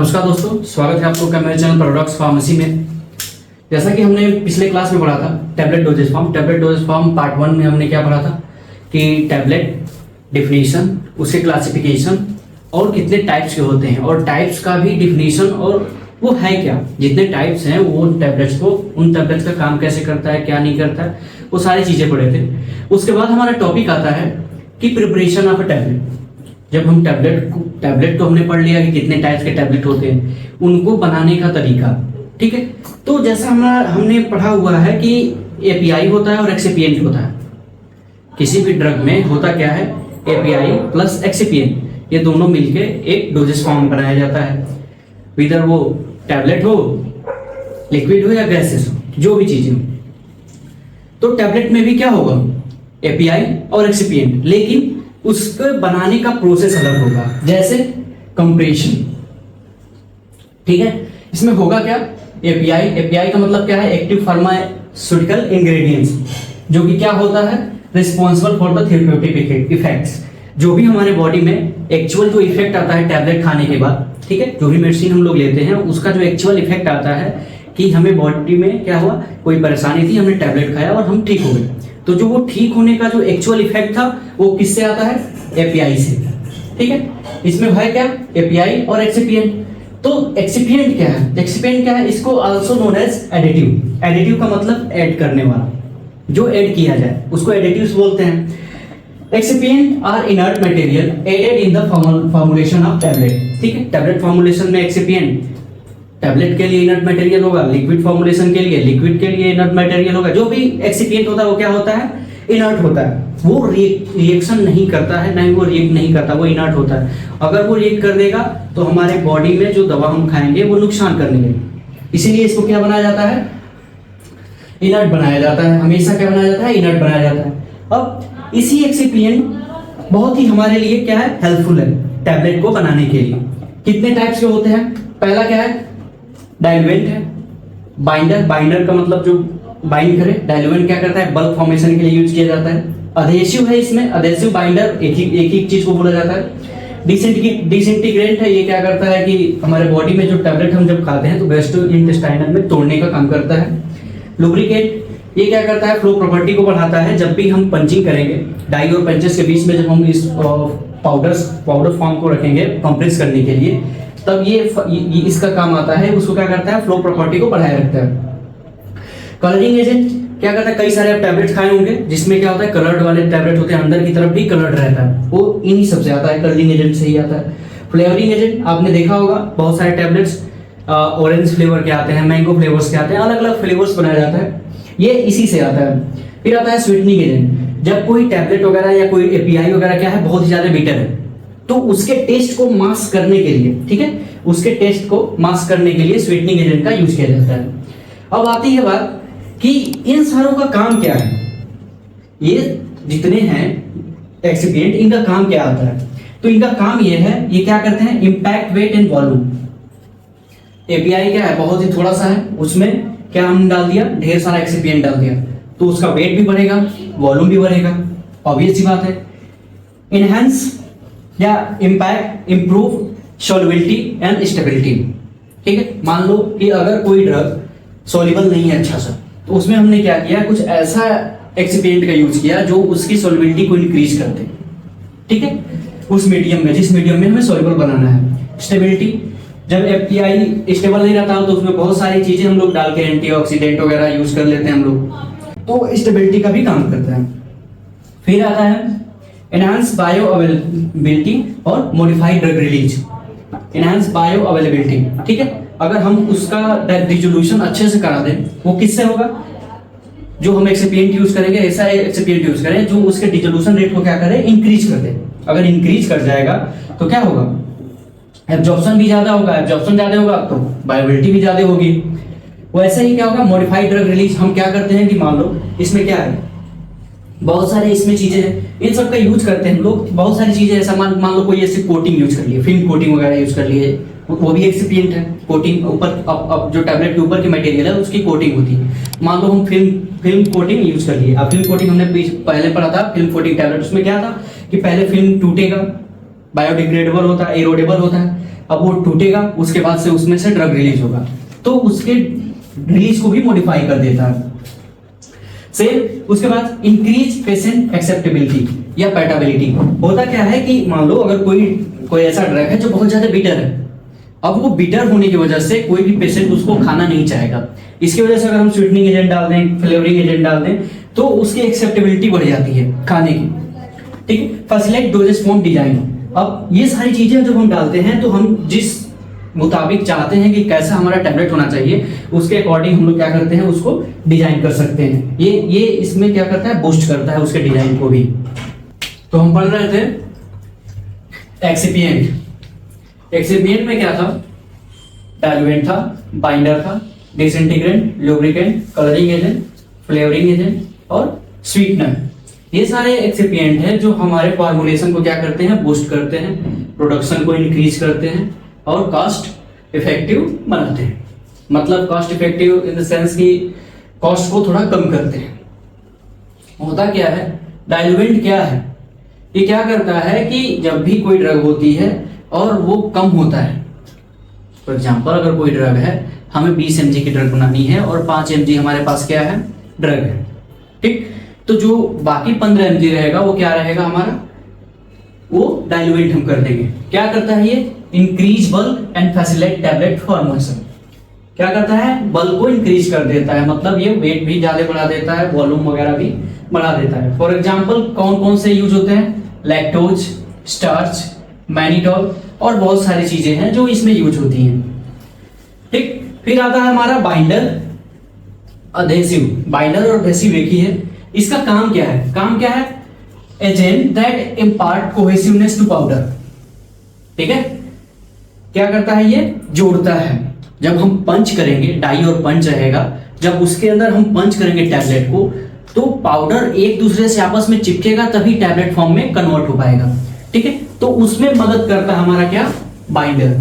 नमस्कार दोस्तों, स्वागत है आप लोग का मेरे चैनल पैराडॉक्स फार्मेसी में। जैसा कि हमने पिछले क्लास में पढ़ा था टैबलेट डोजेज फॉर्म पार्ट 1 में हमने क्या पढ़ा था कि टैबलेट डिफिनीशन, उसके क्लासिफिकेशन और कितने टाइप्स के होते हैं और टाइप्स का भी डिफिनीशन और वो है क्या, जितने टाइप्स हैं वो उन टैबलेट्स का काम कैसे करता है, क्या नहीं करता है, वो सारी चीज़ें पढ़े थे। उसके बाद हमारा टॉपिक आता है कि प्रिपरेशन ऑफ अ टैबलेट। जब हम टैबलेट तो हमने पढ़ लिया कि कितने टाइप्स के टैबलेट होते हैं, उनको बनाने का तरीका, ठीक है। तो जैसा हमने पढ़ा हुआ है कि एपीआई होता है और एक्सिपिएंट होता है। किसी भी ड्रग में होता क्या है, एपीआई प्लस एक्सिपिएंट, ये दोनों मिलके एक डोजेस फॉर्म बनाया जाता है। इधर वो टैबलेट हो, लिक्विड हो या गैसेस हो, जो भी चीजें हो। तो टैबलेट में भी क्या होगा, एपीआई और एक्सिपिएंट, लेकिन उसको बनाने का प्रोसेस अलग होगा। जैसे कंप्रेशन, ठीक है। इसमें होगा क्या, एपीआई का मतलब क्या है, एक्टिव फार्मास्यूटिकल इंग्रेडिएंट्स, जो कि क्या होता है, responsible for the therapeutic effects. जो भी हमारे बॉडी में एक्चुअल जो इफेक्ट आता है टैबलेट खाने के बाद, ठीक है, जो भी मेडिसिन हम लोग लेते हैं उसका जो एक्चुअल इफेक्ट आता है कि हमें बॉडी में क्या हुआ, कोई परेशानी थी, हमने टैबलेट खाया और हम ठीक हो गए। तो जो वो ठीक होने का जो एक्चुअल इफेक्ट था वो किससे आता है, एपीआई से, ठीक है। इसमें है क्या, एपीआई और एक्सिपिएंट। तो एक्सिपिएंट क्या है, इसको also known as additive. Additive का मतलब ऐड करने वाला, जो ऐड किया जाए उसको एडिटिव्स बोलते हैं। Excipient are inert material added in the formulation of tablet, ठीक है। टैबलेट फॉर्मुलेशन में एक्सिपिएंट, टैबलेट के लिए इनर्ट मटेरियल होगा, लिक्विड फॉर्मुलेशन के लिए लिक्विड के लिए इनर्ट मटेरियल होगा। जो भी एक्सिपिएंट होता है वो क्या होता है, इनर्ट होता है। वो रिएक्शन नहीं करता है, नहीं वो रिएक्ट नहीं करता, वो इनर्ट होता है। अगर वो रिएक्ट कर देगा तो हमारे बॉडी में जो दवा हम खाएंगे वो नुकसान करने लगेगी, इसीलिए इसको क्या बनाया जाता है, इनर्ट बनाया जाता है। हमेशा क्या बनाया जाता है, इनर्ट बनाया जाता है। अब इसी एक्सिपिएंट बहुत ही हमारे लिए क्या है, हेल्पफुल है टैबलेट को बनाने के लिए। कितने टाइप्स के होते हैं, पहला क्या है, डाइल्यूएंट है, बाइंडर का मतलब जो बाइंड करे। डाइल्यूएंट क्या करता है, बल्क फॉर्मेशन के लिए यूज किया जाता है। अधेसिव है, इसमें अधेसिव बाइंडर एक ही चीज को बोला जाता है। डिसइंटीग्रेंट है, ये क्या करता है कि हमारे बॉडी में जो टैबलेट हम जब खाते हैं तो गैस्ट्रोइंटेस्टाइनल में तोड़ने का काम करता है। लुब्रिकेट, ये क्या करता है, फ्लो प्रॉपर्टी को बढ़ाता है। जब भी हम पंचिंग करेंगे, डाई और पंचेस के बीच में जब हम इस पाउडर फॉर्म को रखेंगे कंप्रेस करने के लिए, तब ये इसका काम आता है। उसको क्या करता है, फ्लो प्रॉपर्टी को बढ़ाए रखता है। कलरिंग एजेंट क्या करता है, कई सारे आप टैबलेट खाए होंगे जिसमें क्या होता है, कलर्ड वाले टैबलेट होते हैं, अंदर की तरफ भी कलर्ड रहता है, वो इन्हीं सबसे आता है, कलरिंग एजेंट से ही आता है। फ्लेवरिंग एजेंट आपने देखा होगा, बहुत सारे टैबलेट्स ऑरेंज फ्लेवर के आते हैं, मैंगो फ्लेवर्स के आते हैं, अलग अलग फ्लेवर्स बनाया जाता है, ये इसी से आता है। फिर आता है स्वीटनिंग एजेंट। जब कोई टैबलेट वगैरह या कोई एपीआई वगैरह क्या है, बहुत ही ज्यादा बिटर है, तो उसके टेस्ट को मास्क करने के लिए, ठीक है, उसके टेस्ट को मास्क करने के लिए स्वीटनिंग एजेंट का यूज किया जाता है। अब आती है बात कि इन सारों का काम क्या है, ये जितने हैं एक्सिपिएंट, इनका काम क्या आता है। तो इनका काम ये है, ये क्या करते हैं, impact, weight and volume. API क्या है, बहुत ही थोड़ा सा है, उसमें क्या हम डाल दिया, ढेर सारा एक्सिपिएंट डाल दिया, तो उसका वेट भी बढ़ेगा, वॉल्यूम भी बढ़ेगा, ऑब्वियस सी बात है। इनहेंस या impact, improve solubility and stability, ठीक है। मान लो कि अगर कोई ड्रग सॉल्युबल नहीं है अच्छा सा, तो उसमें हमने क्या किया, कुछ ऐसा एक्सिपिएंट का यूज किया जो उसकी सॉल्युबिलिटी को इंक्रीज कर दे, ठीक है, उस मीडियम में, जिस मीडियम में हमें सॉल्युबल बनाना है। स्टेबिलिटी, जब एपीआई स्टेबल नहीं रहता तो उसमें बहुत सारी चीजें हम लोग डाल के एंटीऑक्सीडेंट वगैरह यूज कर लेते हैं हम लोग, तो स्टेबिलिटी का भी काम करता है। फिर आता है एनहांस बायो अवेलेबिलिटी और modified drug release. Enhance bio availability, ठीक है, अगर हम उसका डिसोल्यूशन अच्छे से करा दें, वो किससे होगा, जो हम एक्सिपिएंट यूज करेंगे, ऐसा एक्सिपिएंट यूज करें जो उसके डिसोल्यूशन रेट को क्या करे, इंक्रीज कर दे। अगर इंक्रीज कर जाएगा तो क्या होगा, एब्जॉर्प्शन भी ज्यादा होगा, एब्जॉर्प्शन ज्यादा होगा तो बायोबिलिटी भी ज्यादा होगी। वैसे ही क्या होगा, मॉडिफाइड ड्रग रिलीज, हम क्या करते हैं कि मान लो इसमें क्या है, बहुत सारे इसमें चीजें हैं, इन सब का यूज करते हैं हम लोग। बहुत सारी चीजें ऐसा मान लो कोई ऐसी कोटिंग यूज कर लिए, फिल्म कोटिंग वगैरह यूज कर लिए, वो भी एक्सिपिएंट है। कोटिंग ऊपर, अब जो टैबलेट के ऊपर की मटेरियल है उसकी कोटिंग होती है। मान लो हम फिल्म कोटिंग यूज कर लिए। अब फिल्म कोटिंग हमने पहले पढ़ा था, फिल्म कोटिंग टैबलेट, उसमें क्या था कि पहले फिल्म टूटेगा, बायोडिग्रेडेबल होता है, एरोडेबल होता है, अब वो टूटेगा, उसके बाद से उसमें से ड्रग रिलीज होगा, तो उसके रिलीज को भी मॉडिफाई कर देता है। सेम उसके बाद इंक्रीज पेशेंट एक्सेप्टेबिलिटी या पैटाबिलिटी। होता क्या है कि मान लो अगर कोई ऐसा ड्रग है जो बहुत ज्यादा बिटर है, अब वो बिटर होने की वजह से कोई भी पेशेंट उसको खाना नहीं चाहेगा। इसकी वजह से अगर हम स्वीटनिंग एजेंट डाल दें, फ्लेवरिंग एजेंट डाल दें, तो उसकी एक्सेप्टेबिलिटी बढ़ जाती है खाने की। ठीक है, फैसिलिटेट डोजेस फॉर्म डिजाइन। अब ये सारी चीजें जब हम डालते हैं तो हम जिस मुताबिक चाहते हैं कि कैसा हमारा टैबलेट होना चाहिए, उसके अकॉर्डिंग हम लोग क्या करते हैं, उसको डिजाइन कर सकते हैं। ये इसमें क्या करता है, बूस्ट करता है उसके डिजाइन को भी। तो हम पढ़ रहे थे एक्सिपिएंट। एक्सिपिएंट में क्या था, डाइल्यूएंट था, बाइंडर था, disintegrant, lubricant, colouring agent, flavouring agent और स्वीटनर। ये सारे एक्सिपिएंट हैं जो हमारे फॉर्मुलेशन को क्या करते हैं, बूस्ट करते हैं, प्रोडक्शन को इंक्रीज करते हैं और कॉस्ट इफेक्टिव बनाते हैं। मतलब cost effective in the sense कि कॉस्ट को थोड़ा कम करते हैं। होता क्या है, डाइल्यूएंट क्या है, ये क्या करता है कि जब भी कोई ड्रग होती है और वो कम होता है, फॉर एग्जाम्पल अगर कोई ड्रग है, हमें 20 mg की ड्रग बनानी है और 5 mg हमारे पास क्या है, ड्रग है। ठीक, तो जो बाकी 15 mg रहेगा वो क्या रहेगा हमारा, वो डाइल्यूएंट हम कर देंगे। क्या करता है ये, increase bulk and facilitate tablet formation. क्या करता है, बल्क को इंक्रीज कर देता है, मतलब ये वेट भी ज्यादा बढ़ा देता है, वॉल्यूम वगैरह भी बढ़ा देता है। फॉर एग्जांपल कौन कौन से यूज होते हैं, लैक्टोज, स्टार्च, मैनिटॉल और बहुत सारी चीजें हैं जो इसमें यूज होती हैं। ठीक, फिर आता है हमारा बाइंडर, अधेसिव। बाइंडर और अधेसिव एक ही है। इसका काम क्या है, काम क्या है, agent that impart cohesiveness to powder. ठीक है, क्या करता है, ये जोड़ता है। जब हम पंच करेंगे, डाई और पंच रहेगा, जब उसके अंदर हम पंच करेंगे टैबलेट को, तो पाउडर एक दूसरे से आपस में चिपकेगा, तभी टैबलेट फॉर्म में कन्वर्ट हो पाएगा। ठीक है, तो उसमें मदद करता है हमारा क्या, बाइंडर।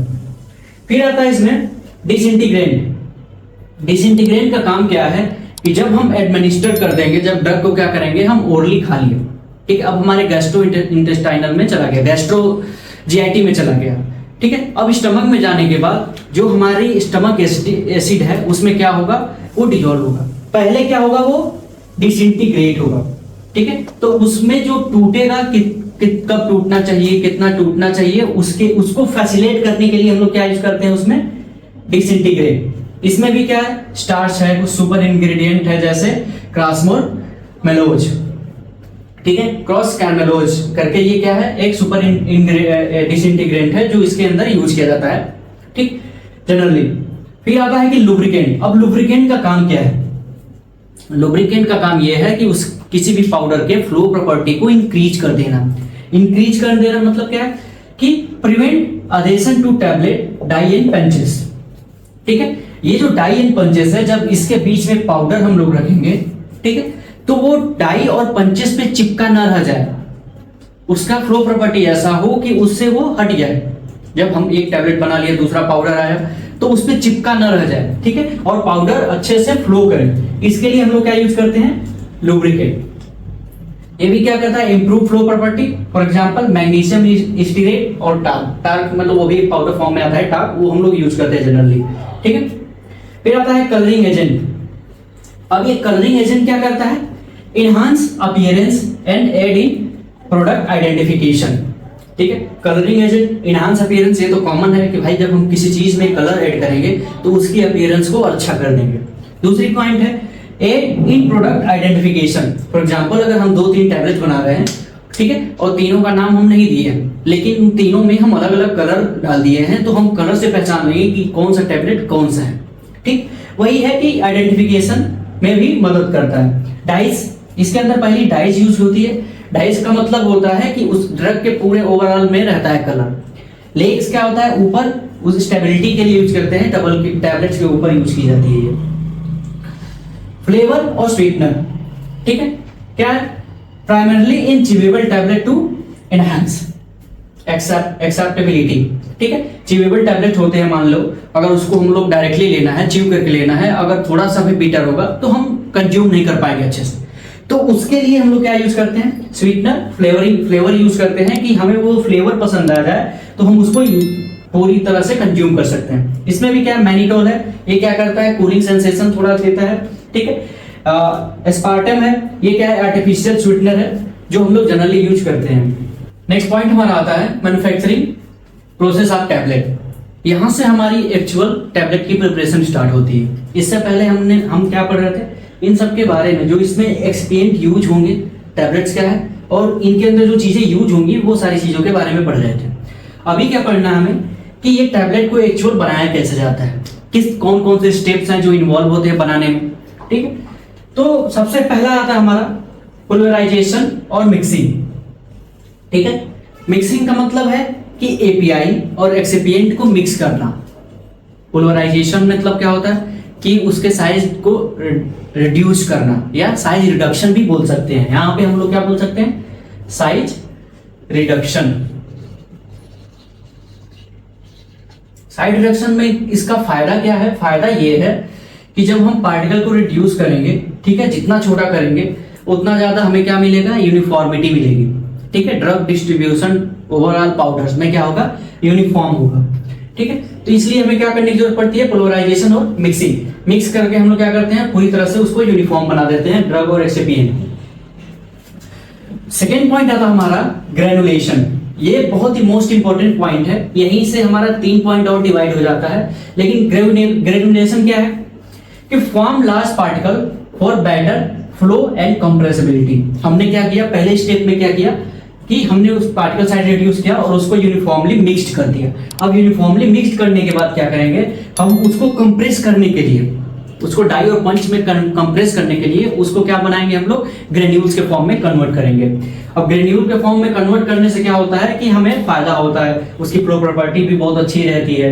फिर आता है इसमें डिसइंटीग्रेंट। डिसइंटीग्रेंट का काम क्या है कि जब हम एडमिनिस्टर कर देंगे, जब ड्रग को क्या करेंगे, हम ओरली खा लिए, ठीक है, अब हमारे गैस्ट्रो इंटेस्टाइनल में चला गया, गैस्ट्रो जीआईटी में चला गया। ठीक है, अब स्टमक में जाने के बाद जो हमारी स्टमक एसिड है उसमें क्या होगा, वो डिजोल्व होगा। पहले क्या होगा, वो डिसइंटीग्रेट होगा। ठीक है, तो उसमें जो टूटेगा, कब टूटना चाहिए, कितना टूटना चाहिए, उसको फैसिलिटेट करने के लिए हम लोग क्या यूज करते हैं, उसमें डिसइंटीग्रेट। इसमें भी क्या है, स्टार्च है, कुछ सुपर इंग्रेडिएंट है, जैसे क्रॉसमोर मेलोज, ठीक है, क्रॉस कैरमेलोज करके, ये क्या है, एक सुपर डिसइंटीग्रेंट है जो इसके अंदर यूज किया जाता है। ठीक, जनरली। फिर आता है कि लुब्रिकेंट। अब लुब्रिकेंट का काम क्या है, लुब्रिकेंट का काम यह है कि उस किसी भी पाउडर के फ्लो प्रॉपर्टी को इंक्रीज कर देना। इंक्रीज कर देना मतलब क्या है कि prevent adhesion to tablet, die and punches. ठीक है, ये जो डाई एंड पंचेस है, जब इसके बीच में पाउडर हम लोग रखेंगे, ठीक है, तो वो डाई और पंचेस पे चिपका ना रह जाए, उसका फ्लो प्रॉपर्टी ऐसा हो कि उससे वो हट जाए। जब हम एक टैबलेट बना लिए, दूसरा पाउडर आया, तो उस पे चिपका ना रह जाए। ठीक है, और पाउडर अच्छे से फ्लो करे, इसके लिए हम लोग क्या यूज करते हैं, लुब्रिकेंट। ये भी क्या करता है, improve flow property. For example magnesium stearate और टार्क। टार्क मतलब वो भी पाउडर फॉर्म में आता है, टार्क, वो हम लोग यूज करते हैं जनरली। ठीक है, फिर आता है कलरिंग एजेंट। अब ये कलरिंग एजेंट क्या करता है, enhance appearance and aid in product identification. ठीक है, कलरिंग एजेंट, इनहांस अपीयरेंस, ये तो कॉमन है कि भाई जब हम किसी चीज में कलर ऐड करेंगे तो उसकी अपीयरेंस को अच्छा कर देंगे। दूसरी पॉइंट है aid in product identification. For example अगर हम 2-3 टैबलेट बना रहे हैं, ठीक है, और तीनों का नाम हम नहीं दिए हैं, लेकिन उन तीनों में हम अलग अलग कलर डाल दिए हैं, तो हम कलर से पहचान लेंगे कि कौन सा टैबलेट कौन सा है। ठीक, वही है कि आइडेंटिफिकेशन में भी मदद करता है। डाइस, इसके अंदर पहली डाइस यूज होती है। डाइस का मतलब होता है कि उस ड्रग के पूरे ओवरऑल में रहता है कलर। लेग्स क्या होता है, ऊपर, उस स्टेबिलिटी के लिए यूज करते हैं, डबल की टैबलेट्स के ऊपर यूज की जाती है ये। फ्लेवर और स्वीटनर, ठीक है, क्या है, primarily in chewable tablet to enhance acceptability. ठीक है, चिवेबल टैबलेट होते हैं, मान लो अगर उसको हम लोग डायरेक्टली लेना है, च्यू करके लेना है, अगर थोड़ा सा भी बीटर होगा तो हम कंज्यूम नहीं कर पाएंगे अच्छे से, तो उसके लिए हम लोग क्या यूज करते हैं, स्वीटनर, फ्लेवर यूज करते हैं कि हमें वो फ्लेवर पसंद आ जाए, तो हम उसको पूरी तरह से कंज्यूम कर सकते हैं। इसमें भी क्या मैनिटोल है, ये क्या करता है, कूलिंग सेंसेशन थोड़ा देता है, ठीक है। एस्पार्टम है, ये क्या है, आर्टिफिशियल स्वीटनर है जो हम लोग जनरली यूज करते हैं। नेक्स्ट पॉइंट हमारा आता है मैन्युफैक्चरिंग प्रोसेस ऑफ टैबलेट। यहां से हमारी एक्चुअल टैबलेट की प्रिपरेशन स्टार्ट होती है। इससे पहले हम क्या पढ़ रहे थे, इन सब के बारे में, जो इसमें एक्सपिएंट यूज होंगे, टैबलेट्स क्या है और इनके अंदर जो चीजें यूज होंगी वो सारी चीजों के बारे में पढ़ रहे थे। अभी क्या पढ़ना है हमें कि ये टैबलेट को एक्चुअल बनाया कैसे जाता है, कौन कौन से स्टेप्स हैं जो इन्वॉल्व होते हैं बनाने में, ठीक है। तो सबसे पहला आता है हमारा पोलराइजेशन और मिक्सिंग, ठीक है। मिक्सिंग का मतलब है कि एपीआई और एक्सिपिएंट को मिक्स करना। पोलराइजेशन मतलब क्या होता है कि उसके साइज को रिड्यूस करना, या साइज रिडक्शन भी बोल सकते हैं। यहां पे हम लोग क्या बोल सकते हैं, साइज रिडक्शन। साइज रिडक्शन में इसका फायदा क्या है, फायदा ये है कि जब हम पार्टिकल को रिड्यूस करेंगे, ठीक है, जितना छोटा करेंगे उतना ज्यादा हमें क्या मिलेगा, यूनिफॉर्मिटी मिलेगी, ठीक है। ड्रग डिस्ट्रीब्यूशन ओवरऑल पाउडर्स में क्या होगा, यूनिफॉर्म होगा, ठीक है। तो इसलिए हमें क्या करने की जरूरत पड़ती है, पोलराइजेशन और मिक्सिंग। मिक्स करके हम लोग क्या करते हैं, पूरी तरह से उसको यूनिफॉर्म बना देते हैं, ड्रग और एक्सिपिएंट। सेकेंड पॉइंट आता हमारा ग्रेनुलेशन। ये बहुत ही मोस्ट इंपॉर्टेंट पॉइंट है, यहीं से हमारा 3 पॉइंट और डिवाइड हो जाता है। लेकिन ग्रेनुलेशन क्या है कि form large particle for better flow and compressibility. हमने क्या किया, पहले स्टेप में क्या किया कि हमने उस पार्टिकल साइज रिड्यूस किया और उसको यूनिफॉर्मली मिक्स्ड कर दिया। अब यूनिफॉर्मली मिक्स्ड करने के बाद क्या करेंगे, हम उसको कंप्रेस करने के लिए, उसको डाई और पंच में कंप्रेस करने के लिए उसको क्या बनाएंगे, हम लोग ग्रेन्यूल्स के फॉर्म में कन्वर्ट करेंगे। अब ग्रेन्यूल के फॉर्म में कन्वर्ट करने से क्या होता है कि हमें फायदा होता है, उसकी प्रॉपर्टी भी बहुत अच्छी रहती है।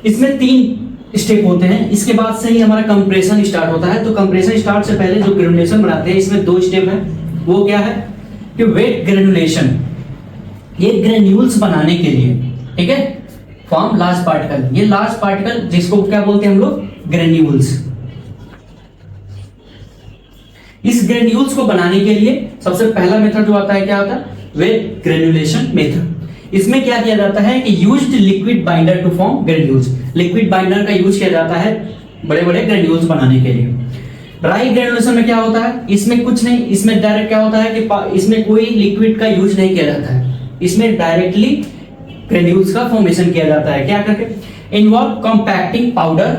इसमें 3 स्टेप होते हैं, इसके बाद से ही हमारा कंप्रेशन स्टार्ट होता है। तो कंप्रेशन स्टार्ट से पहले जो ग्रेनुलेशन बनाते हैं, इसमें 2 स्टेप है। वो क्या है कि वेट ग्रेनुलेशन, ये ग्रेन्यूल्स बनाने के लिए, ठीक है, फॉर्म लार्ज पार्टिकल। ये लार्ज पार्टिकल जिसको क्या बोलते हैं हम लोग, ग्रेन्यूल्स। इस ग्रेन्यूल्स को बनाने के लिए सबसे पहला मेथड जो आता है, क्या आता है, वेट ग्रेनुलेशन मेथड। इसमें क्या किया जाता है कि used liquid binder to form granules. Liquid binder का यूज किया जाता है बड़े बड़े ग्रेन्यूल्स बनाने के लिए। ड्राई ग्रेनुलेशन में क्या होता है, इसमें कुछ नहीं, इसमें डायरेक्ट क्या होता है कि इसमें कोई लिक्विड का यूज नहीं किया जाता है, इसमें डायरेक्टली ग्रेन्यूल्स का फॉर्मेशन किया जाता है। क्या करके, involve compacting powder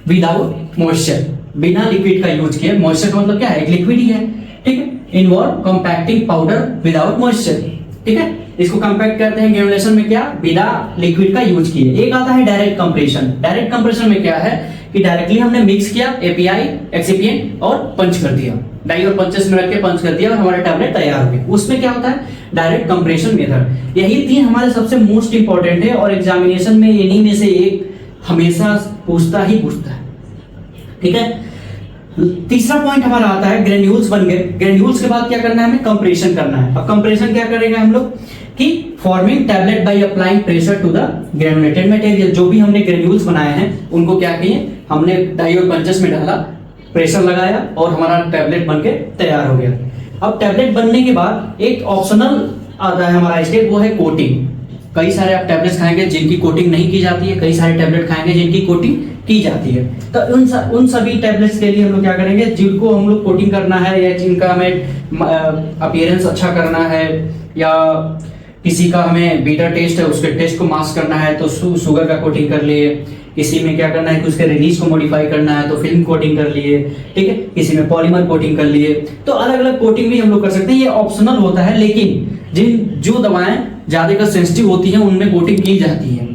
without moisture, बिना लिक्विड का यूज किए। मॉइस्चर का मतलब क्या है, एक लिक्विड ही है, ठीक है। Involve compacting powder without moisture, ठीक है। इसको कंपैक्ट करते हैं ग्रेनुलेशन में क्या, बिना लिक्विड का यूज किए। एक आता है डायरेक्ट कंप्रेशन। डायरेक्ट कंप्रेशन में क्या है कि डायरेक्टली हमने मिक्स किया, एपीआई एक्सिपिएंट और पंच कर दिया, डाई और पंचेस में रख के पंच कर दिया और हमारा टैबलेट तैयार हो गया। उसमें क्या होता है, डायरेक्ट कंप्रेशन मेथड। यही 3 हमारे सबसे मोस्ट इंपॉर्टेंट है और एग्जामिनेशन में इन्हीं में से एक हमेशा पूछता ही पूछता है, ठीक है। तीसरा पॉइंट हमारा आता है ग्रेन्यूल्स बन गए। ग्रेन्यूल्स के बाद क्या करना है, हमें कंप्रेशन करना है। अब कंप्रेशन क्या करेंगे हम लोग कि forming tablet by applying pressure to the granulated material. जो भी हमने ग्रेन्यूल्स बनाए हैं उनको क्या किए, हमने डाई और पंचेस में डाला, प्रेशर लगाया और हमारा टैबलेट बनके तैयार हो गया। अब टैबलेट बनने के बाद एक ऑप्शनल आता है हमारा स्टेप, वो है कोटिंग। कई सारे आप टैबलेट्स खाएंगे जिनकी कोटिंग नहीं की जाती है, कई सारे टैबलेट खाएंगे जिनकी कोटिंग की जाती है। तो उन सभी टैबलेट्स के लिए हम लोग क्या करेंगे, जिनको हम लोग कोटिंग करना है या जिनका हमें अपीयरेंस अच्छा करना है या किसी का हमें बीटा टेस्ट है उसके टेस्ट को मास्क करना है तो शुगर का कोटिंग कर लिए। किसी में क्या करना है कि उसके रिलीज को मॉडिफाई करना है तो फिल्म कोटिंग कर लिए, ठीक है। किसी में पॉलीमर कोटिंग कर लिए। तो अलग अलग कोटिंग भी हम लोग कर सकते हैं, ये ऑप्शनल होता है। लेकिन जो दवाएं ज्यादा सेंसिटिव होती हैं उनमें कोटिंग की जाती है।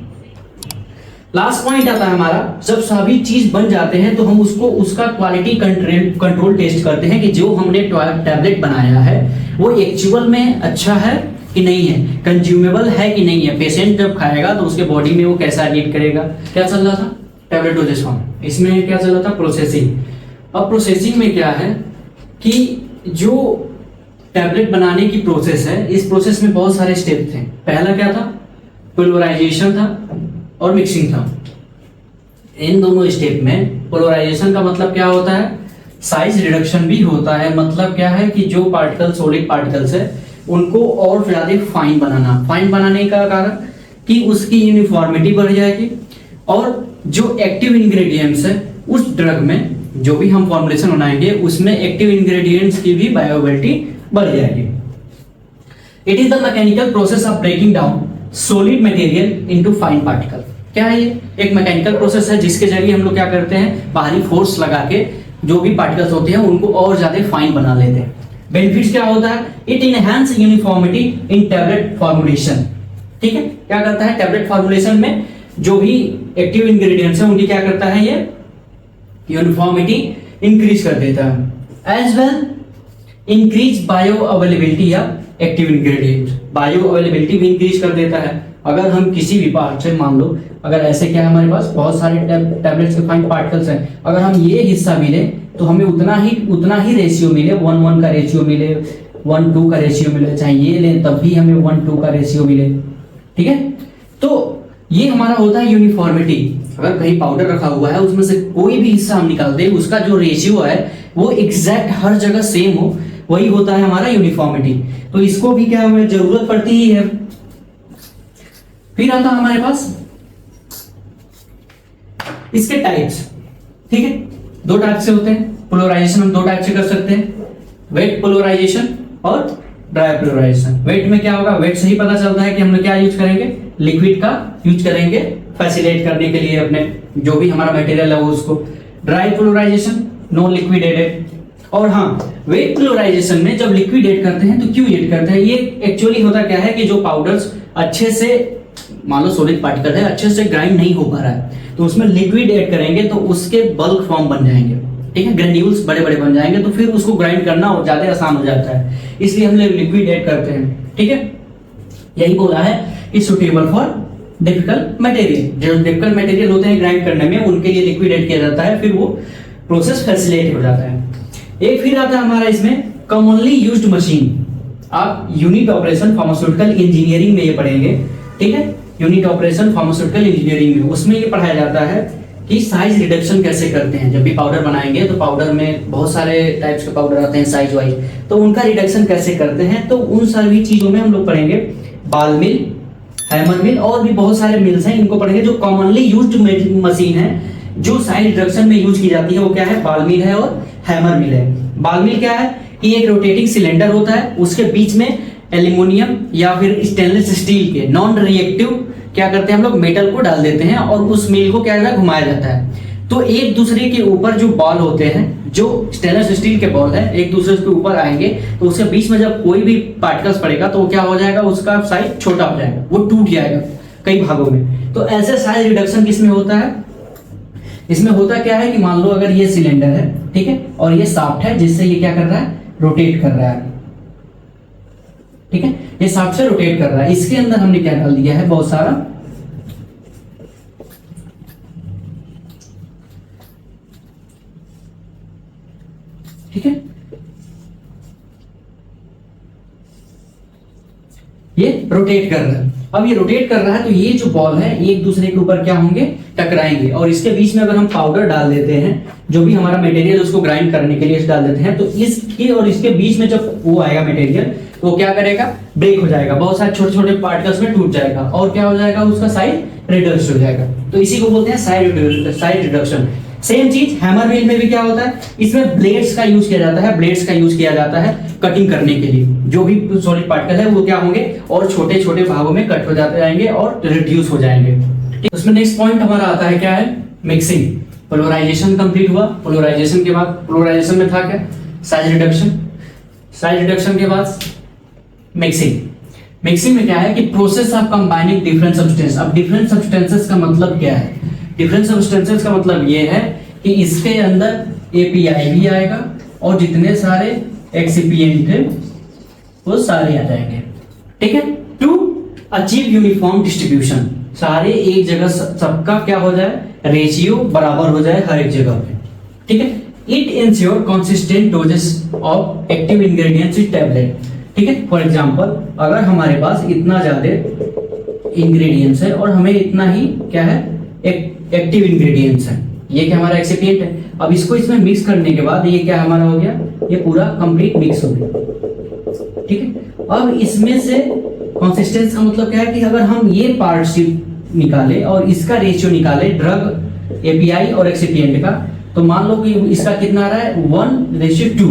लास्ट पॉइंट आता है हमारा, जब सभी चीज बन जाते हैं तो हम उसका क्वालिटी कंट्रोल टेस्ट करते हैं कि जो हमने टैबलेट बनाया है वो एक्चुअल में अच्छा है कि नहीं है, कंज्यूमेबल है कि नहीं है। पेशेंट जब खाएगा तो उसके बॉडी में वो कैसा रिएक्ट करेगा। क्या चल रहा था, टैबलेट डोजेस फॉर्म, इसमें क्या चल रहा था, प्रोसेसिंग। अब प्रोसेसिंग में क्या है कि जो टैबलेट बनाने की प्रोसेस है, इस प्रोसेस में बहुत सारे स्टेप थे। पहला क्या था, पोलराइजेशन था और मिक्सिंग था। इन दोनों स्टेप में पोलराइजेशन का मतलब क्या होता है, साइज रिडक्शन भी होता है। मतलब क्या है कि जो पार्टिकल सॉलिड पार्टिकल्स है उनको और ज्यादा फाइन बनाना। फाइन बनाने का कारण कि उसकी यूनिफॉर्मिटी बढ़ जाएगी और जो एक्टिव इंग्रेडिएंट्स है उस ड्रग में जो भी हम फॉर्मुलेशन बनाएंगे उसमें एक्टिव इंग्रेडिएंट्स की भी बायोअवेलेबिलिटी बढ़ जाएगी। It is the mechanical process of breaking down solid material into fine particle. क्या है ये? एक मैकेनिकल प्रोसेस है जिसके जरिए हम लोग क्या करते हैं, बाहरी फोर्स लगा के जो भी पार्टिकल्स होते हैं उनको और ज्यादा फाइन बना लेते हैं। बेनिफिट्स क्या होता है? It enhance uniformity in tablet formulation. ठीक है, क्या करता है टैबलेट फॉर्मुलेशन में जो भी एक्टिव इंग्रेडिएंट्स हैं उनकी क्या करता है, ये यूनिफॉर्मिटी इंक्रीज कर देता है। As well increase bioavailability of active ingredient, bioavailability भी इंक्रीज कर देता है। अगर हम किसी भी पार्ट से, मान लो अगर ऐसे क्या है हमारे पास बहुत सारे टैबलेट्स के फाइन पार्टिकल्स हैं, अगर हम ये हिस्सा भी लें तो हमें उतना ही रेशियो मिले, 1:1 का रेशियो मिले, 1:2 का रेशियो मिले, चाहे ये लें तब भी हमें 1:2 का रेशियो मिले। ठीक है, तो ये हमारा होता है यूनिफॉर्मिटी। अगर कहीं पाउडर रखा हुआ है उसमें से कोई भी हिस्सा हम निकाल दें, उसका जो रेशियो है वो एग्जैक्ट हर जगह सेम हो, वही होता है हमारा यूनिफॉर्मिटी। तो इसको भी क्या हमें जरूरत पड़ती ही है। फिर आता है हमारे पास इसके टाइप्स। ठीक है, दो टाइप से होते हैं। पोलराइजेशन हम दो टाइप से कर सकते हैं, वेट पोलराइजेशन और ड्राई पोलराइजेशन। वेट में क्या होगा, वेट से ही पता चलता है कि हम लोग क्या यूज करेंगे, लिक्विड का यूज करेंगे फैसिलिटेट करने के लिए अपने जो भी हमारा मटेरियल है वो उसको। Dry polarization no liquid added. और हाँ, वेट पोलराइजेशन में जब लिक्विड ऐड करते हैं तो क्यों ऐड करते हैं, ये एक्चुअली होता क्या है कि जो पाउडर्स अच्छे से, मान लो सॉलिड पार्टिकल है, अच्छे से ग्राइंड नहीं हो पा रहा है तो उसमें लिक्विड ऐड करेंगे तो उसके बल्क फॉर्म बन जाएंगे। ठीक है, ग्रेन्यूल्स बड़े बड़े बन जाएंगे तो फिर उसको ग्राइंड करना और ज्यादा आसान हो जाता है, इसलिए हम लोग लिक्विड ऐड करते हैं। ठीक है, यही बोला है कि सुटेबल फॉर डिफिकल्ट मटेरियल, जो डिफिकल्ट मटेरियल होते हैं ग्राइंड करने में उनके लिए लिक्विड ऐड किया जाता है, फिर वो प्रोसेस फैसिलिटेट हो जाता है। एक फिर आता है हमारा इसमें कॉमनली यूज्ड मशीन। आप यूनिट ऑपरेशन फार्मास्यूटिकल इंजीनियरिंग में ये पढ़ेंगे। ठीक है, यूनिट ऑपरेशन फार्मास्यूटिकल इंजीनियरिंग में उसमें ये पढ़ाया जाता है कि साइज रिडक्शन कैसे करते हैं। जब भी पाउडर बनाएंगे तो पाउडर में बहुत सारे टाइप्स के पाउडर आते हैं साइज वाइज, तो उनका रिडक्शन कैसे करते हैं, तो उन सभी चीजों में हम लोग पढ़ेंगे। बाल मिल, हैमर मिल और भी बहुत सारे मिल्स हैं, इनको पढ़ेंगे। जो कॉमनली यूज्ड मशीन है जो साइज रिडक्शन में यूज की जाती है वो क्या है, बाल मिल है और हैमर मिल है। बाल मिल क्या है कि एक रोटेटिंग सिलेंडर होता है, उसके बीच में एल्यूमिनियम या फिर स्टेनलेस स्टील के नॉन रिएक्टिव क्या करते हैं हम लोग, मेटल को डाल देते हैं और उस मिल को क्या घुमाया जाता है। तो एक दूसरे के ऊपर जो बॉल होते हैं, जो स्टेनलेस स्टील के बॉल है, एक दूसरे के ऊपर आएंगे तो उसके बीच में जब कोई भी पार्टिकल्स पड़ेगा तो क्या हो जाएगा, उसका साइज छोटा हो जाएगा, वो टूट जाएगा कई भागों में। तो ऐसे साइज रिडक्शन किसमें होता है, इसमें होता क्या है कि मान लो अगर ये सिलेंडर है, ठीक है, और ये शाफ्ट है जिससे ये क्या कर रहा है, रोटेट कर रहा है। ठीक है, ये शाफ्ट से रोटेट कर रहा है, इसके अंदर हमने क्या डाल दिया है, बहुत सारा ठीक है, ये रोटेट कर रहा है। अब ये रोटेट कर रहा है तो ये जो बॉल है एक दूसरे के ऊपर क्या होंगे, टकराएंगे, और इसके बीच में अगर हम पाउडर डाल देते हैं, जो भी हमारा मटेरियल उसको ग्राइंड करने के लिए डाल देते हैं, तो इसके और इसके बीच में जब वो आएगा मटेरियल तो क्या करेगा, ब्रेक हो जाएगा, बहुत सारे छोटे छोटे पार्टिकल्स में टूट जाएगा और क्या हो जाएगा, उसका साइज रिडक्स हो जाएगा। तो इसी को बोलते हैं साइज रिडक्शन। सेम चीज हैमर मिल में भी क्या होता है, इसमें ब्लेड्स का यूज किया जाता है, ब्लेड्स का यूज किया जाता है कटिंग करने के लिए। जो भी सॉलिड पार्टिकल है वो क्या होंगे और छोटे छोटे भागों में कट हो जाते जाएंगे और रिड्यूस हो जाएंगे। उसमें नेक्स्ट पॉइंट हमारा आता है क्या है, मिक्सिंग। पोलराइजेशन कंप्लीट हुआ, पोलराइजेशन के बाद, पोलराइजेशन में था क्या, साइज रिडक्शन, साइज रिडक्शन के बाद मिक्सिंग। मिक्सिंग में क्या है कि process of combining different substance. अब डिफरेंट सब्सटेंसेस का मतलब क्या है, डिफरेंट सब्सटेंसेस का मतलब ये है कि इसके अंदर एपीआई भी आएगा और जितने सारे एक्सिपिएंट है वो सारे आ जाएंगे। ठीक है, टू अचीव यूनिफॉर्म डिस्ट्रीब्यूशन, सारे एक जगह सबका क्या हो जाए, रेशियो बराबर हो जाए हर एक जगह पे। ठीक है, it ensure consistent doses of active ingredients in tablet. ठीक है, फॉर एग्जांपल अगर हमारे पास इतना ज्यादा इंग्रेडिएंट्स है और हमें इतना ही क्या है, एक्टिव इंग्रेडिएंट्स है, ये क्या हमारा एक्सिपिएंट है। अब इसको इसमें मिक्स करने के बाद ये क्या हमारा हो गया, ये पूरा कंप्लीट मिक्स हो गया। ठीक है, अब इसमें से कंसिस्टेंस का मतलब क्या है कि अगर हम ये पार्टशिप निकाले और इसका रेशियो निकाले ड्रग एपीआई और एक्सिपिएंट का, तो मान लो कि इसका कितना आ रहा है 1:2।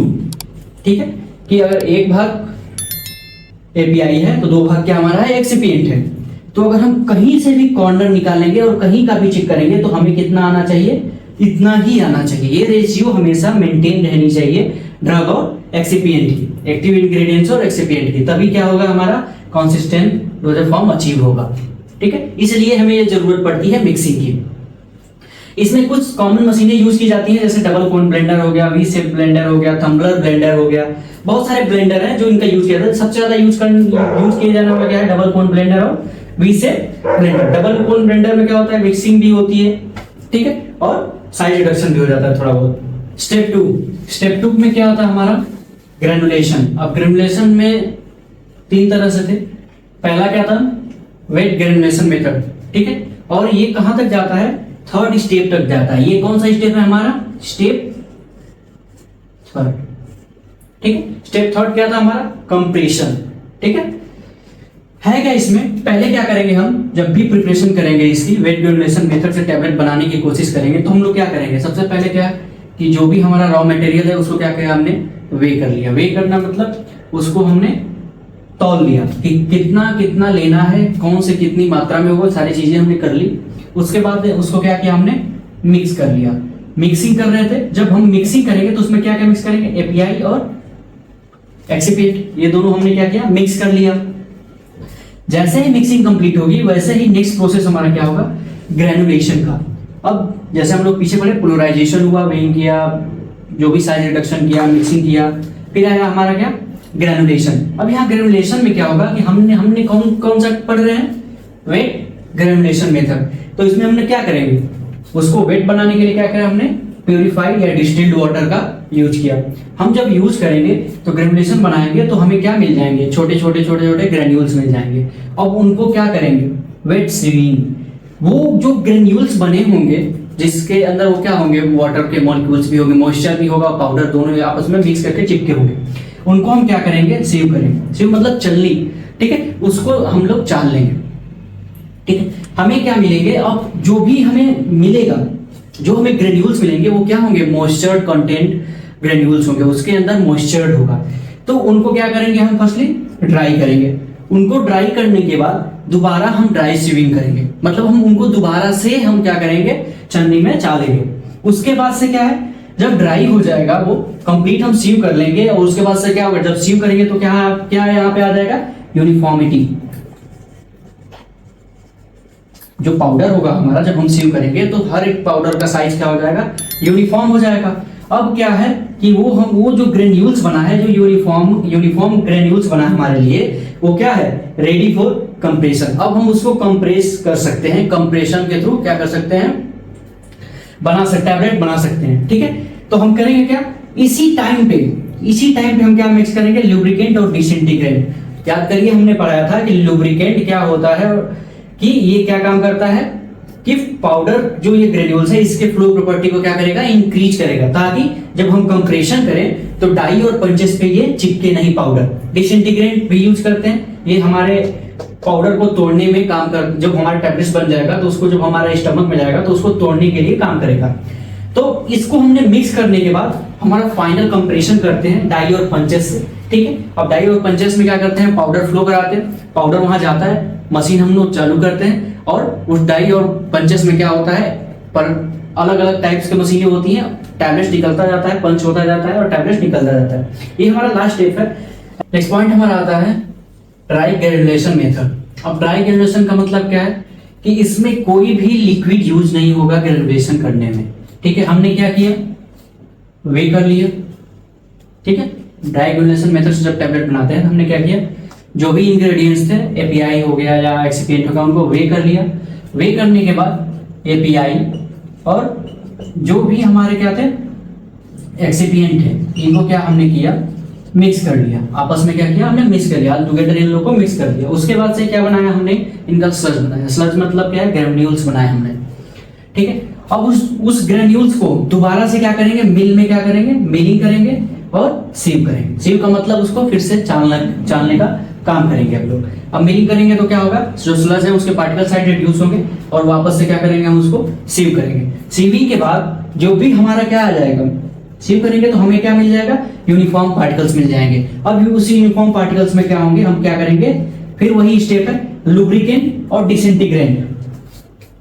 ठीक है, कि अगर 1 भाग एपीआई है तो 2 भाग क्या हमारा है एक्सिपिएंट है। तो अगर हम कहीं से भी कॉर्नर निकालेंगे और कहीं का भी चेक करेंगे तो हमें कितना आना चाहिए, इतना ही आना चाहिए। ये रेशियो हमेशा मेंटेन रहनी चाहिए ड्रग और एक्सिपिएंट की, एक्टिव इंग्रेडिएंट्स और एक्सिपिएंट की, तभी क्या होगा हमारा कंसिस्टेंट डोजेज फॉर्म अचीव होगा। ठीक है, इसलिए हमें ये जरूरत पड़ती है मिक्सिंग की। इसमें कुछ कॉमन मशीनें यूज की जाती हैं, जैसे डबल कोन ब्लेंडर हो गया, वी शेप ब्लेंडर हो गया, थम्बलर ब्लेंडर हो गया, बहुत सारे ब्लेंडर हैं जो इनका यूज किया जाता है। सबसे ज्यादा यूज किया जाने वाला क्या है, डबल कोन ब्लेंडर और वी शेप ब्लेंडर। डबल कोन ब्लेंडर में क्या होता है, मिक्सिंग भी होती है, ठीक है, और साइज रिडक्शन भी हो जाता है थोड़ा बहुत। स्टेप टू में क्या होता है हमारा ग्रेनुलेशन। अब ग्रेनुलेशन में 3 तरह से थे। पहला क्या था, वेट ग्रेनुलेशन मेथड, ठीक है, और ये कहां तक जाता है, 3rd स्टेप तक जाता है। ये कौन सा स्टेप है हमारा, स्टेप 3rd। ठीक है, स्टेप 3rd क्या था हमारा, कंप्रेशन। ठीक है क्या इसमें पहले क्या करेंगे, हम जब भी प्रिपरेशन करेंगे इसकी वेट ग्रेनुलेशन मेथड से टैबलेट बनाने की कोशिश करेंगे, तो हम लोग क्या करेंगे, सबसे पहले क्या कि जो भी हमारा रॉ मटेरियल है उसको क्या किया हमने, वे कर लिया। वे करना मतलब उसको हमने तौल लिया कि कितना कितना लेना है, कौन से कितनी मात्रा में होगा, सारी चीजें हमने कर ली। उसके बाद उसको क्या किया हमने, मिक्स कर लिया। मिक्सिंग कर रहे थे, जब हम मिक्सिंग करेंगे तो उसमें क्या क्या मिक्स करेंगे, एपीआई और एक्सिपिएंट, ये दोनों हमने क्या किया, मिक्स कर लिया। जैसे ही मिक्सिंग कंप्लीट होगी वैसे ही नेक्स्ट प्रोसेस हमारा क्या होगा, ग्रेनुलेशन का। अब जैसे हम लोग पीछे पढ़े, पोलराइजेशन हुआ, वेइंग किया, जो भी साइज रिडक्शन किया, मिक्सिंग किया, फिर आया हमारा क्या, ग्रेनुलेशन। अब यहाँ ग्रेनुलेशन में क्या होगा कि हमने कौन सा पढ़ रहे हैं, वेट ग्रेनुलेशन मेथड। तो इसमें हमने क्या करेंगे, उसको वेट बनाने के लिए क्या करें हमने, प्यूरिफाइड या डिस्टिल्ड वाटर का यूज किया। हम जब यूज करेंगे तो ग्रेनुलेशन बनाएंगे तो हमें क्या मिल जाएंगे, छोटे छोटे ग्रेन्यूल्स मिल जाएंगे। अब उनको क्या करेंगे, वेट सीविंग। वो जो ग्रेन्यूल्स बने होंगे जिसके अंदर वो क्या होंगे, वाटर के मॉलिक्यूल्स भी होंगे, मॉइस्चर भी होगा, पाउडर, दोनों आपस में मिक्स करके चिपके होंगे, उनको हम क्या करेंगे, सीव करेंगे। सीव मतलब चलनी, ठीक है, उसको हम लोग चाल लेंगे। ठीक है, हमें क्या मिलेंगे, अब जो भी हमें मिलेगा, जो हमें ग्रेन्यूल्स मिलेंगे वो क्या होंगे, मॉइस्चर्ड कंटेंट ग्रेन्यूल्स होंगे, उसके अंदर मॉइस्चर्ड होगा। तो उनको क्या करेंगे हम, फर्स्टली ड्राई करेंगे। उनको ड्राई करने के बाद दोबारा हम ड्राई सीविंग करेंगे, मतलब हम उनको दोबारा से हम क्या करेंगे, चन्नी में चालेंगे। उसके बाद से क्या है, जब ड्राई हो जाएगा वो कंप्लीट हम सीव कर लेंगे, और उसके बाद से क्या होगा, जब सीव करेंगे तो क्या यहाँ पे आ जाएगा, यूनिफॉर्मिटी। जो पाउडर होगा हमारा, जब हम सीव करेंगे तो हर एक पाउडर का साइज क्या हो जाएगा, यूनिफॉर्म हो जाएगा। अब क्या है कि वो जो ग्रेन्यूल्स बना है, जो यूनिफॉर्म ग्रेन्यूल्स बना है हमारे लिए, वो क्या है, रेडी फॉर कंप्रेशन। अब हम उसको कंप्रेस कर सकते हैं, कंप्रेशन के थ्रू क्या कर सकते हैं, टैबलेट बना सकते हैं। ठीक है, तो हम करेंगे क्या, इसी टाइम पे हम क्या मिक्स करेंगे, लुब्रिकेंट और डिसइंटीग्रेंट। याद करिए हमने पढ़ाया था कि लुब्रिकेंट क्या होता है, कि ये क्या काम करता है कि पाउडर जो ये ग्रेन्यूल्स है इसके फ्लो प्रॉपर्टी को क्या करेगा, इंक्रीज करेगा, ताकि जब हम कंप्रेशन करें तो डाई और पंचेस पे ये चिपके नहीं पाउडर। डिसइंटीग्रेंट भी यूज करते हैं, ये हमारे पाउडर को तोड़ने में काम कर, जब हमारा टैबलेट्स बन जाएगा तो उसको जब हमारा स्टमक में जाएगा तो उसको तोड़ने के लिए काम करेगा। तो इसको हमने मिक्स करने के बाद हमारा फाइनल कंप्रेशन करते हैं डाई और पंचेस से। ठीक है, अब डाई और पंचेस में क्या करते हैं, पाउडर फ्लो कराते हैं, पाउडर वहां जाता है, मशीन हम लोग चालू करते हैं, और उस डाई और पंचेस में क्या होता है, पर अलग अलग टाइप्स की मशीनें होती हैं, टैबलेट्स निकलता जाता है, पंच होता जाता है और टैबलेट्स निकलता जाता है। ये हमारा लास्ट स्टेप है। नेक्स्ट पॉइंट हमारा आता है ड्राई ग्रेनुलेशन मेथड। अब ड्राई ग्रेनुलेशन का मतलब क्या है कि इसमें कोई भी लिक्विड यूज नहीं होगा ग्रेनुलेशन करने में। ठीक है, हमने क्या किया, वे कर लिया। ठीक है, ड्राई ग्रेनुलेशन मेथड से जब टैबलेट बनाते हैं हमने क्या किया, जो भी इंग्रेडिएंट्स थे, एपीआई हो गया या एक्सिपिएंट होगा, उनको वे कर लिया। वे करने के बाद एपीआई और जो भी हमारे क्या थे एक्सिपिएंट है, इनको क्या हमने किया, मिक्स कर लिया। आपस में क्या किया हमने, मिक्स कर लिया, टुगेदर इन लोगों को मिक्स कर दिया। उसके बाद से क्या बनाया हमने, इनका स्लज बनाया। स्लज मतलब क्या है, ग्रेन्यूल्स बनाए हमने। ठीक है, अब उस ग्रेन्यूल्स को दोबारा से क्या करेंगे, मिल में क्या करेंगे, मिलिंग करेंगे और सीव करेंगे। सीव का मतलब उसको फिर से चालने का काम करेंगे हम लोग। अब मिलिंग करेंगे तो क्या होगा, जो स्लज है उसके पार्टिकल साइज रिड्यूस होंगे और वापस से क्या करेंगे, हम उसको सीव करेंगे। सीविंग के बाद जो भी हमारा क्या आ जाएगा, सीव करेंगे तो हमें क्या मिल जाएगा, यूनिफॉर्म पार्टिकल्स मिल जाएंगे। अब उसी यूनिफॉर्म पार्टिकल्स में क्या होंगे, हम क्या करेंगे, फिर वही स्टेप है लुब्रिकेंट और डिसइंटीग्रेंट।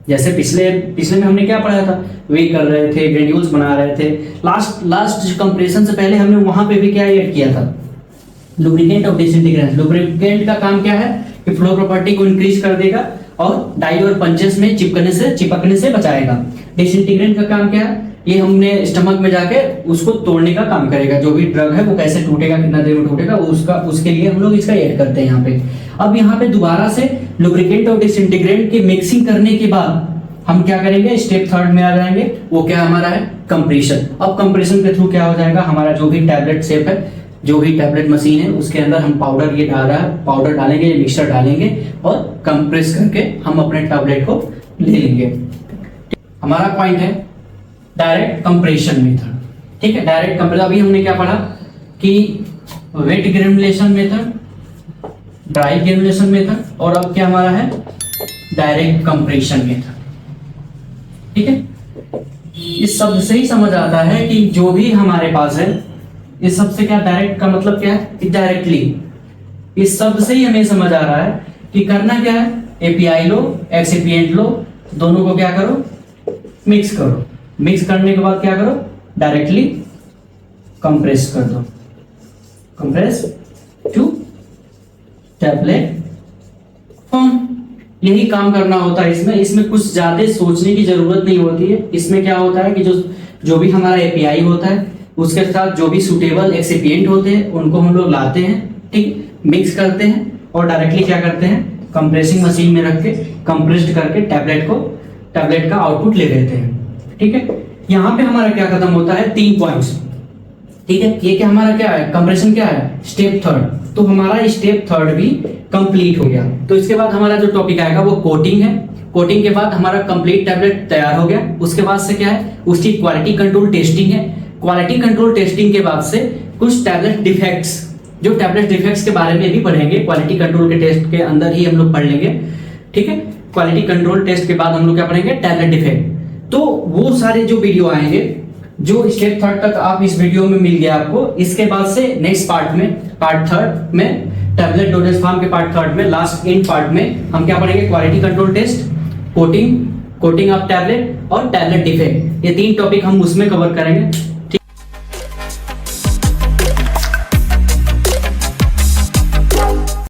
जैसे पिछले में हमने क्या पढ़ा था, वे कर रहे थे, ग्रेन्यूल्स बना रहे थे। लास्ट कंप्रेशन से पहले हमने वहां पे भी क्या ऐड किया था, लुब्रिकेंट और डिसइंटीग्रेंट। लुब्रिकेंट का काम क्या है कि फ्लो प्रॉपर्टी को इंक्रीज कर देगा और डाई और पंचेस में चिपकने से बचाएगा। डिसइंटीग्रेंट का काम क्या है, ये हमने स्टमक में जाके उसको तोड़ने का काम करेगा। जो भी ड्रग है वो कैसे टूटेगा, कितना देर में टूटेगा, उसके लिए हम लोग इसका ऐड करते हैं यहाँ पे। अब यहाँ पे दोबारा से लुब्रिकेंट और डिसइंटीग्रेंट की मिक्सिंग करने के बाद हम क्या करेंगे, स्टेप थर्ड में आ जाएंगे। वो क्या हमारा है, कंप्रेशन। अब कंप्रेशन के थ्रू क्या हो जाएगा, हमारा जो भी टैबलेट शेप है, जो भी टैबलेट मशीन है, उसके अंदर हम पाउडर ये डाल रहा है, पाउडर डालेंगे, मिक्सचर डालेंगे और कंप्रेस करके हम अपने टैबलेट को ले लेंगे। हमारा पॉइंट है डायरेक्ट कंप्रेशन मेथड। ठीक है, डायरेक्ट कंप्रेशन। अभी हमने क्या पढ़ा कि wet granulation method, dry granulation method, और अब क्या हमारा है, डायरेक्ट कंप्रेशन मेथड। ठीक है, इस शब्द से ही समझ आता है कि जो भी हमारे पास है, इस शब्द से क्या, डायरेक्ट का मतलब क्या है, डायरेक्टली। इस शब्द से ही हमें समझ आ रहा है कि करना क्या है, एपीआई लो, एक्सिपिएंट लो, दोनों को क्या करो, मिक्स करो। मिक्स करने के बाद क्या करो, डायरेक्टली कंप्रेस कर दो, कंप्रेस टू टैबलेट फॉर्म। यही काम करना होता है इसमें कुछ ज्यादा सोचने की जरूरत नहीं होती है। इसमें क्या होता है कि जो भी हमारा एपीआई होता है, उसके साथ जो भी सुटेबल एक्सिपिएंट होते हैं, उनको हम लोग लाते हैं, ठीक, मिक्स करते हैं और डायरेक्टली क्या करते हैं, कंप्रेसिंग मशीन में रख के कंप्रेस्ड करके टैबलेट का आउटपुट ले लेते हैं। ठीक है, यहाँ पे हमारा क्या खत्म होता है, 3 पॉइंट्स। ठीक है, ये क्या हमारा क्या है, कंप्रेशन क्या है, स्टेप थर्ड। तो हमारा स्टेप थर्ड भी कंप्लीट हो गया। तो इसके बाद हमारा जो टॉपिक आएगा वो कोटिंग है। कोटिंग के बाद हमारा कंप्लीट टैबलेट तैयार हो गया। उसके बाद से क्या है, उसकी क्वालिटी कंट्रोल टेस्टिंग है। क्वालिटी कंट्रोल टेस्टिंग के बाद से कुछ टैबलेट डिफेक्ट्स, जो टैबलेट डिफेक्ट्स के बारे में भी पढ़ेंगे, क्वालिटी कंट्रोल के टेस्ट के अंदर ही हम लोग पढ़ लेंगे। ठीक है, क्वालिटी कंट्रोल टेस्ट के बाद हम लोग क्या पढ़ेंगे, टैबलेट डिफेक्ट। तो वो सारे जो वीडियो आएंगे, जो स्टेप थर्ड तक आप इस वीडियो में मिल गया आपको। इसके बाद से नेक्स्ट पार्ट में, पार्ट थर्ड में, टैबलेट डोजेज फॉर्म के पार्ट थर्ड में, लास्ट इन पार्ट में हम क्या पढ़ेंगे, quality control test, coating of tablet और टैबलेट डिफेक्ट। ये 3 टॉपिक हम उसमें कवर करेंगे।